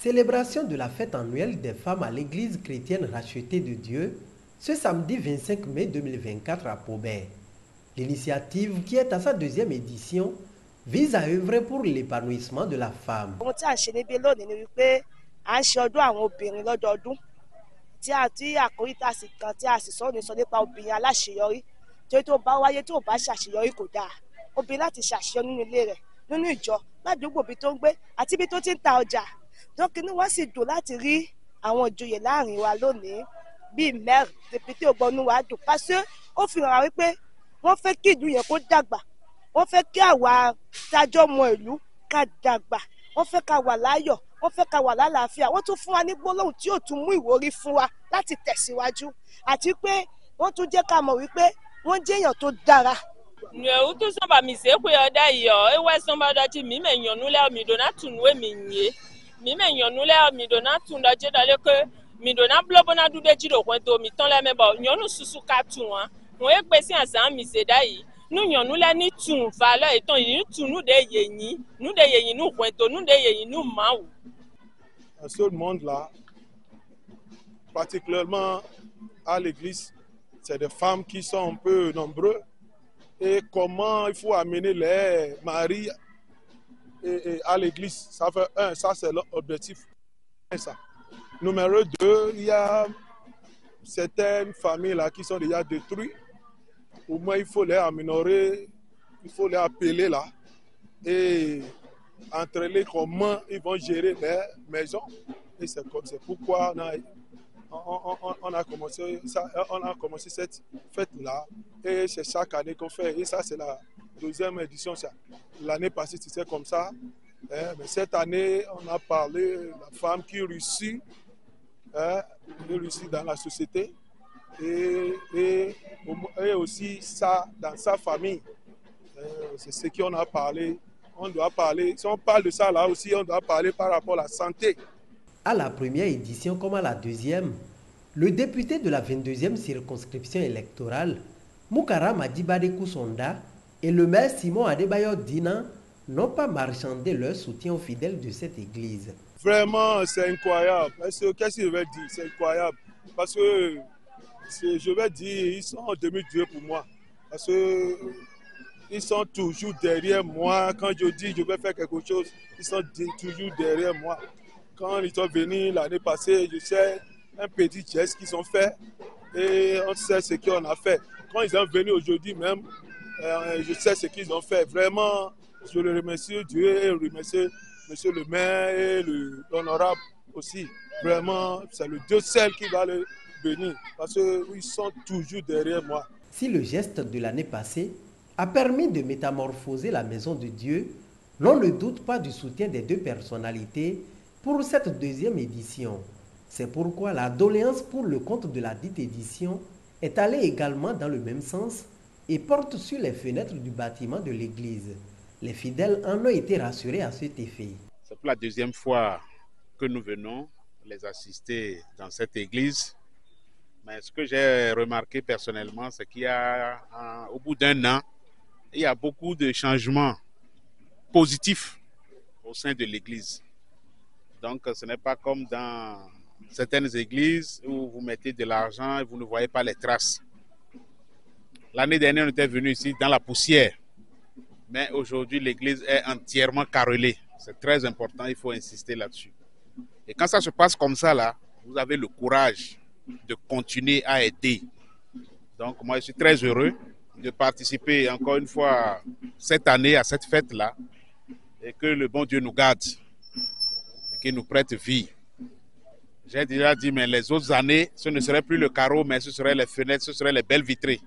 Célébration de la fête annuelle des femmes à l'église chrétienne rachetée de Dieu ce samedi 25 mai 2024 à Paubert. L'initiative, qui est à sa deuxième édition, vise à œuvrer pour l'épanouissement de la femme. Ohun tí a ṣe níbí lónìí ni wípé à ń ṣe ọdún àwọn obìnrin lọ́dọọdún tí àkórí tá a sì kan tí a sì sọ ní sọ nípa obìnrin aláṣeyọrí torí tó bá wáyé tó bá ṣàṣeyọrí kò dáa. Obìnrin láti ṣàṣeyọrí nínú ilé rẹ̀, nínú ìjọ, ládùúgbò bí tó ń gbé àti bí tó ti ń ta ọjà. Dókínì wọ́n sì dùn láti rí àwọn ìjòyè láàrin wa lónìí bíi maire député ògbónú wa dùn pàṣẹ ó fi hàn wá wípé wọ́n fẹ́ kí ìlú yẹn kó dàgbà, wọ́n fẹ́ kí àwa tájọ́ mọ ìlú ká dàgbà, wọ́n fẹ́ ká wà láyọ̀, wọ́n fẹ́ ká wà lálàáfíà, wọ́n tún fún wa ní gbólóhùn tí yóò tún mú ìwúrí fún wa láti tẹ̀síwájú àti pé wọ́n tún jẹ́ ká mọ̀ wípé wọ́n jẹ́ èèyàn tó dára. Nyewu tu sɔn ba mi se ko yɔ da yɔ ewa sɔn ba dɔ ti mi me nyɔnu lɛ mi do na tunu we mi nye mi me nyɔnu lɛ mi do na tunu dɔ dze dɔ le ke mi do na blo bona du de dzi do xɔ do mi tɔn lɛ mɛ bɔ nyɔnu susu ka tu wa ŋun ye gbesi azã mi se da yi nu nyɔnu lɛ ni tun va lɛ etɔn yi tu nu de ye nyi nu xɔ do nu de ye nyi nu mawu. À ce monde-là, particulièrement à l'église, c'est des femmes qui sont un peu nombreuses. Et comment il faut amener les maris à l'église. Ça fait un, ça c'est l'objectif. Numéro 2, il y a certaines familles là qui sont déjà détruites. Au moins, il faut les améliorer, il faut les appeler là. Et entre les comment ils vont gérer les maisons. Et c'est pourquoi on a commencé cette fête-là. Et c'est chaque année qu'on fait. Et ça, c'est la deuxième édition. L'année passée, c'était comme ça. Mais cette année, on a parlé de la femme qui réussit dans la société. Et aussi ça dans sa famille. C'est ce qu'on a parlé. On doit parler. Si on parle de ça là aussi, on doit parler par rapport à la santé. À la première édition comme à la deuxième, le député de la 22e circonscription électorale, Moukara Madibade Kousonda, et le maire Simon Adebayo Dina n'ont pas marchandé leur soutien aux fidèles de cette église. Vraiment, c'est incroyable. Qu'est-ce que je vais dire? C'est incroyable. Parce que, je vais dire, ils sont demi-dieux pour moi. Parce que ils sont toujours derrière moi. Quand je dis je vais faire quelque chose, ils sont toujours derrière moi. Quand ils sont venus l'année passée, je sais un petit geste qu'ils ont fait et on sait ce qu'on a fait. Quand ils sont venus aujourd'hui même, je sais ce qu'ils ont fait. Vraiment, je le remercie Dieu et je remercie monsieur le maire et l'honorable aussi. Vraiment, c'est le Dieu seul qui va le bénir parce qu'ils sont toujours derrière moi. Si le geste de l'année passée a permis de métamorphoser la maison de Dieu, l'on ne doute pas du soutien des deux personnalités pour cette deuxième édition. C'est pourquoi la doléance pour le compte de la dite édition est allée également dans le même sens et porte sur les fenêtres du bâtiment de l'église. Les fidèles en ont été rassurés à cet effet. C'est pour la deuxième fois que nous venons les assister dans cette église. Mais ce que j'ai remarqué personnellement, c'est qu'il y a, au bout d'un an, il y a beaucoup de changements positifs au sein de l'église. Donc, ce n'est pas comme dans certaines églises où vous mettez de l'argent et vous ne voyez pas les traces. L'année dernière, on était venu ici dans la poussière. Mais aujourd'hui, l'église est entièrement carrelée. C'est très important, il faut insister là-dessus. Et quand ça se passe comme ça, là, vous avez le courage de continuer à aider. Donc, moi, je suis très heureux de participer encore une fois cette année à cette fête-là et que le bon Dieu nous garde et qu'il nous prête vie. J'ai déjà dit, mais les autres années, ce ne serait plus le carreau, mais ce seraient les fenêtres, ce seraient les belles vitrées.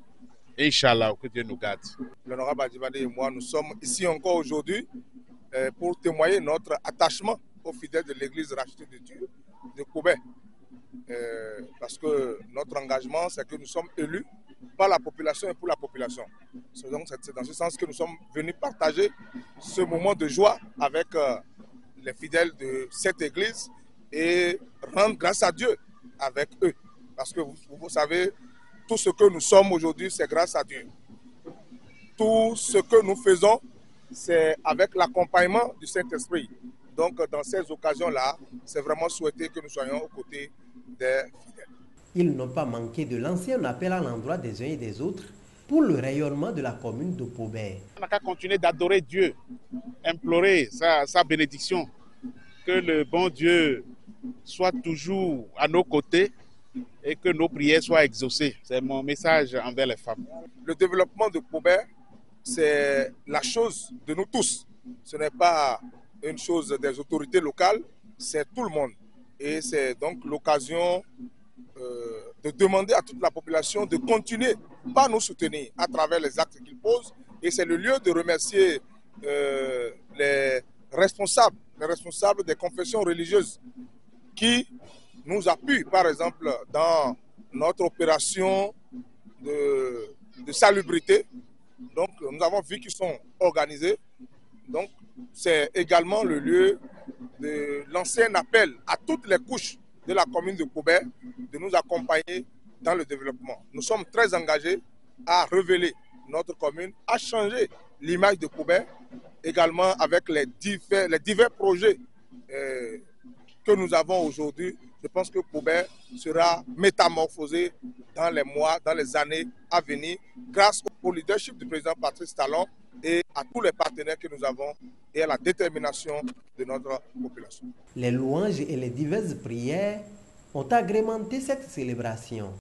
Inch'Allah, que Dieu nous garde. L'honorable Adibade et moi, nous sommes ici encore aujourd'hui pour témoigner notre attachement aux fidèles de l'église rachetée de Dieu de Koubé. Parce que notre engagement, c'est que nous sommes élus par la population et pour la population. C'est dans ce sens que nous sommes venus partager ce moment de joie avec les fidèles de cette église et rendre grâce à Dieu avec eux. Parce que vous savez, tout ce que nous sommes aujourd'hui, c'est grâce à Dieu. Tout ce que nous faisons, c'est avec l'accompagnement du Saint-Esprit. Donc, dans ces occasions-là, c'est vraiment souhaité que nous soyons aux côtés des fidèles. Ils n'ont pas manqué de lancer un appel à l'endroit des uns et des autres pour le rayonnement de la commune de Pobert. On n'a qu'à continuer d'adorer Dieu, implorer sa bénédiction, que le bon Dieu soit toujours à nos côtés et que nos prières soient exaucées. C'est mon message envers les femmes. Le développement de Pobert, c'est la chose de nous tous. Ce n'est pas une chose des autorités locales, c'est tout le monde. Et c'est donc l'occasion de demander à toute la population de continuer par nous soutenir à travers les actes qu'ils posent. Et c'est le lieu de remercier les responsables des confessions religieuses qui nous appuient, par exemple, dans notre opération de salubrité. Donc, nous avons vu qu'ils sont organisés. Donc, c'est également le lieu de lancer un appel à toutes les couches de la commune de Pobert de nous accompagner dans le développement. Nous sommes très engagés à révéler notre commune, à changer l'image de Pobert, également avec les divers projets que nous avons aujourd'hui. Je pense que Pobert sera métamorphosé dans les mois, dans les années à venir, grâce au leadership du président Patrice Talon et à tous les partenaires que nous avons et à la détermination de notre population. Les louanges et les diverses prières ont agrémenté cette célébration.